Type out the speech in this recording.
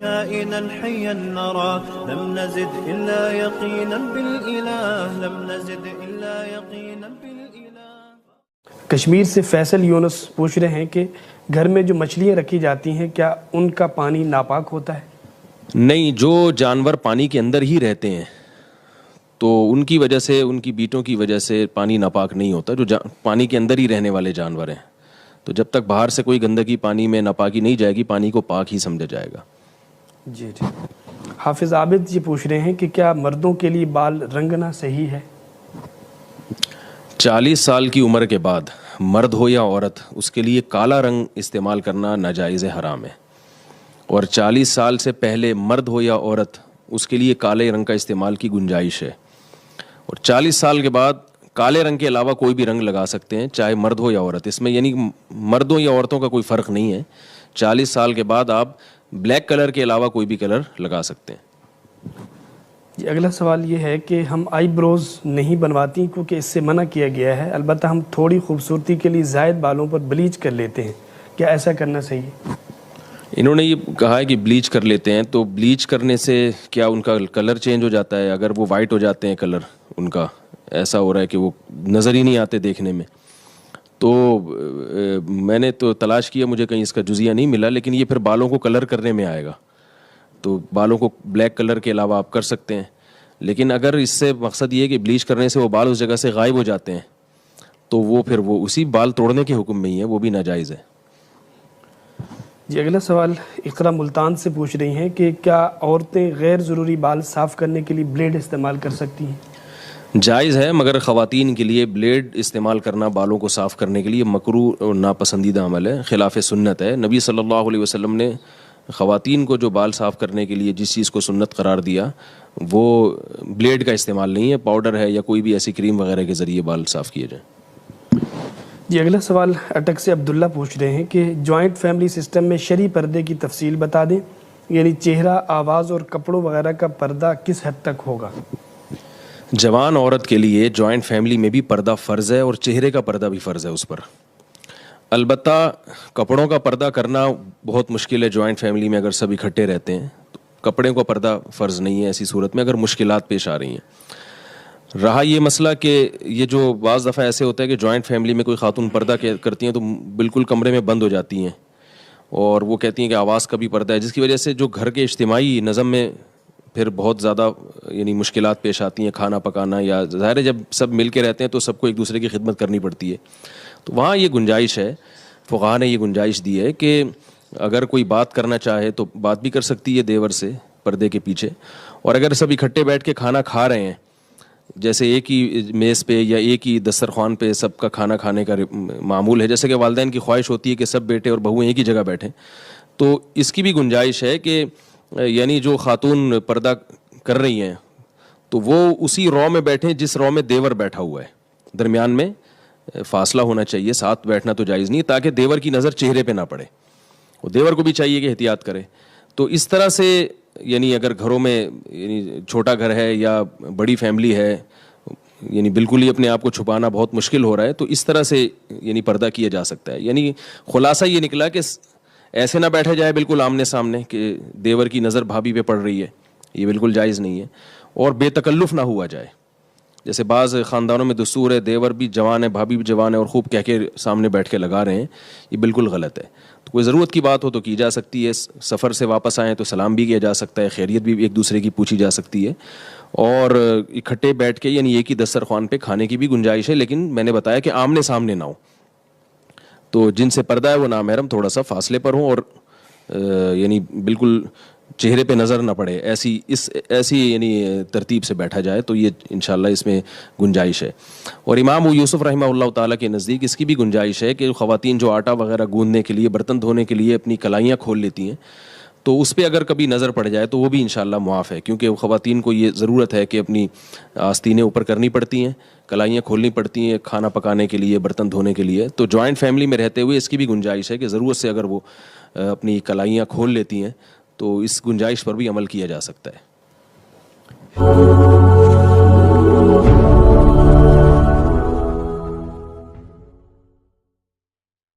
كائنا حيا نرى لم نزد إلا يقينا بالإله لم نزد إلا يقينا بالإله۔ کشمیر سے فیصل یونس پوچھ رہے ہیں کہ گھر میں جو مچھلیاں رکھی جاتی ہیں کیا ان کا پانی ناپاک ہوتا ہے؟ نہیں، جو جانور پانی کے اندر ہی رہتے ہیں تو ان کی وجہ سے، ان کی بیٹوں کی وجہ سے پانی ناپاک نہیں ہوتا۔ جو پانی کے اندر ہی رہنے والے جانور ہیں، تو جب تک باہر سے کوئی گندگی پانی میں ناپاکی نہیں جائے گی، پانی کو پاک ہی سمجھا جائے گا۔ جی جی۔ حافظ عابد یہ پوچھ رہے ہیں کہ کیا مردوں کے لیے بال رنگنا صحیح ہے؟ 40 سال کی عمر کے بعد مرد ہو یا عورت، اس کے لیے کالا رنگ استعمال کرنا ناجائز حرام ہے، اور 40 سال سے پہلے مرد ہو یا عورت اس کے لیے کالے رنگ کا استعمال کی گنجائش ہے، اور 40 سال کے بعد کالے رنگ کے علاوہ کوئی بھی رنگ لگا سکتے ہیں، چاہے مرد ہو یا عورت۔ اس میں یعنی مردوں یا عورتوں کا کوئی فرق نہیں ہے۔ 40 سال کے بعد آپ بلیک کلر کے علاوہ کوئی بھی کلر لگا سکتے ہیں۔ اگلا سوال یہ ہے کہ ہم آئی بروز نہیں بنواتی کیونکہ اس سے منع کیا گیا ہے، البتہ ہم تھوڑی خوبصورتی کے لیے زائد بالوں پر بلیچ کر لیتے ہیں، کیا ایسا کرنا صحیح ہے؟ انہوں نے یہ کہا ہے کہ بلیچ کر لیتے ہیں، تو بلیچ کرنے سے کیا ان کا کلر چینج ہو جاتا ہے؟ اگر وہ وائٹ ہو جاتے ہیں کلر ان کا، ایسا ہو رہا ہے کہ وہ نظر ہی نہیں آتے دیکھنے میں، تو میں نے تو تلاش کیا، مجھے کہیں اس کا جزیہ نہیں ملا، لیکن یہ پھر بالوں کو کلر کرنے میں آئے گا، تو بالوں کو بلیک کلر کے علاوہ آپ کر سکتے ہیں۔ لیکن اگر اس سے مقصد یہ ہے کہ بلیچ کرنے سے وہ بال اس جگہ سے غائب ہو جاتے ہیں، تو وہ پھر وہ اسی بال توڑنے کے حکم میں ہی ہے، وہ بھی ناجائز ہے۔ جی اگلا سوال اقرا ملتان سے پوچھ رہی ہیں کہ کیا عورتیں غیر ضروری بال صاف کرنے کے لیے بلیڈ استعمال کر سکتی ہیں؟ جائز ہے، مگر خواتین کے لیے بلیڈ استعمال کرنا بالوں کو صاف کرنے کے لیے مکروہ اور ناپسندیدہ عمل ہے، خلاف سنت ہے۔ نبی صلی اللہ علیہ وسلم نے خواتین کو جو بال صاف کرنے کے لیے جس چیز کو سنت قرار دیا وہ بلیڈ کا استعمال نہیں ہے، پاؤڈر ہے یا کوئی بھی ایسی کریم وغیرہ کے ذریعے بال صاف کیے جائیں۔ جی اگلا سوال اٹک سے عبداللہ پوچھ رہے ہیں کہ جوائنٹ فیملی سسٹم میں شرعی پردے کی تفصیل بتا دیں، یعنی چہرہ، آواز اور کپڑوں وغیرہ کا پردہ کس حد تک ہوگا؟ جوان عورت کے لیے جوائنٹ فیملی میں بھی پردہ فرض ہے، اور چہرے کا پردہ بھی فرض ہے اس پر۔ البتہ کپڑوں کا پردہ کرنا بہت مشکل ہے جوائنٹ فیملی میں، اگر سب اکٹھے رہتے ہیں تو کپڑے کا پردہ فرض نہیں ہے ایسی صورت میں، اگر مشکلات پیش آ رہی ہیں۔ رہا یہ مسئلہ کہ یہ جو بعض دفعہ ایسے ہوتا ہے کہ جوائنٹ فیملی میں کوئی خاتون پردہ کرتی ہیں تو بالکل کمرے میں بند ہو جاتی ہیں، اور وہ کہتی ہیں کہ آواز کا بھی پردہ ہے، جس کی وجہ سے جو گھر کے اجتماعی نظم میں پھر بہت زیادہ یعنی مشکلات پیش آتی ہیں، کھانا پکانا، یا ظاہر ہے جب سب مل کے رہتے ہیں تو سب کو ایک دوسرے کی خدمت کرنی پڑتی ہے، تو وہاں یہ گنجائش ہے، فقہا نے یہ گنجائش دی ہے کہ اگر کوئی بات کرنا چاہے تو بات بھی کر سکتی ہے دیور سے پردے کے پیچھے، اور اگر سب اکٹھے بیٹھ کے کھانا کھا رہے ہیں، جیسے ایک ہی میز پہ یا ایک ہی دسترخوان پہ سب کا کھانا کھانے کا معمول ہے، جیسے کہ والدین کی خواہش ہوتی ہے کہ سب بیٹے اور بہویں ایک ہی جگہ بیٹھیں، تو اس کی بھی گنجائش ہے کہ یعنی جو خاتون پردہ کر رہی ہیں تو وہ اسی رو میں بیٹھیں جس رو میں دیور بیٹھا ہوا ہے، درمیان میں فاصلہ ہونا چاہیے، ساتھ بیٹھنا تو جائز نہیں، تاکہ دیور کی نظر چہرے پہ نہ پڑے، اور دیور کو بھی چاہیے کہ احتیاط کرے۔ تو اس طرح سے یعنی اگر گھروں میں یعنی چھوٹا گھر ہے یا بڑی فیملی ہے، یعنی بالکل ہی اپنے آپ کو چھپانا بہت مشکل ہو رہا ہے، تو اس طرح سے یعنی پردہ کیا جا سکتا ہے۔ یعنی خلاصہ یہ نکلا کہ ایسے نہ بیٹھا جائے بالکل آمنے سامنے کہ دیور کی نظر بھابھی پہ پڑ رہی ہے، یہ بالکل جائز نہیں ہے، اور بے تکلف نہ ہوا جائے۔ جیسے بعض خاندانوں میں دستور ہے دیور بھی جوان ہے، بھابھی بھی جوان ہے، اور خوب کہہ کے سامنے بیٹھ کے لگا رہے ہیں، یہ بالکل غلط ہے۔ تو کوئی ضرورت کی بات ہو تو کی جا سکتی ہے، سفر سے واپس آئیں تو سلام بھی کیا جا سکتا ہے، خیریت بھی ایک دوسرے کی پوچھی جا سکتی ہے، اور اکٹھے بیٹھ کے یعنی ایک ہی دسترخوان پہ کھانے کی بھی گنجائش ہے، لیکن میں نے بتایا کہ آمنے سامنے نہ ہو، تو جن سے پردہ ہے وہ نامحرم تھوڑا سا فاصلے پر ہوں، اور یعنی بالکل چہرے پہ نظر نہ پڑے، ایسی یعنی ترتیب سے بیٹھا جائے، تو یہ انشاءاللہ اس میں گنجائش ہے۔ اور امام یوسف رحمہ اللہ تعالیٰ کے نزدیک اس کی بھی گنجائش ہے کہ خواتین جو آٹا وغیرہ گوندنے کے لیے، برتن دھونے کے لیے اپنی کلائیاں کھول لیتی ہیں، تو اس پہ اگر کبھی نظر پڑ جائے تو وہ بھی انشاءاللہ معاف ہے، کیونکہ خواتین کو یہ ضرورت ہے کہ اپنی آستینیں اوپر کرنی پڑتی ہیں، کلائیاں کھولنی پڑتی ہیں کھانا پکانے کے لیے، برتن دھونے کے لیے، تو جوائنٹ فیملی میں رہتے ہوئے اس کی بھی گنجائش ہے کہ ضرورت سے اگر وہ اپنی کلائیاں کھول لیتی ہیں تو اس گنجائش پر بھی عمل کیا جا سکتا ہے۔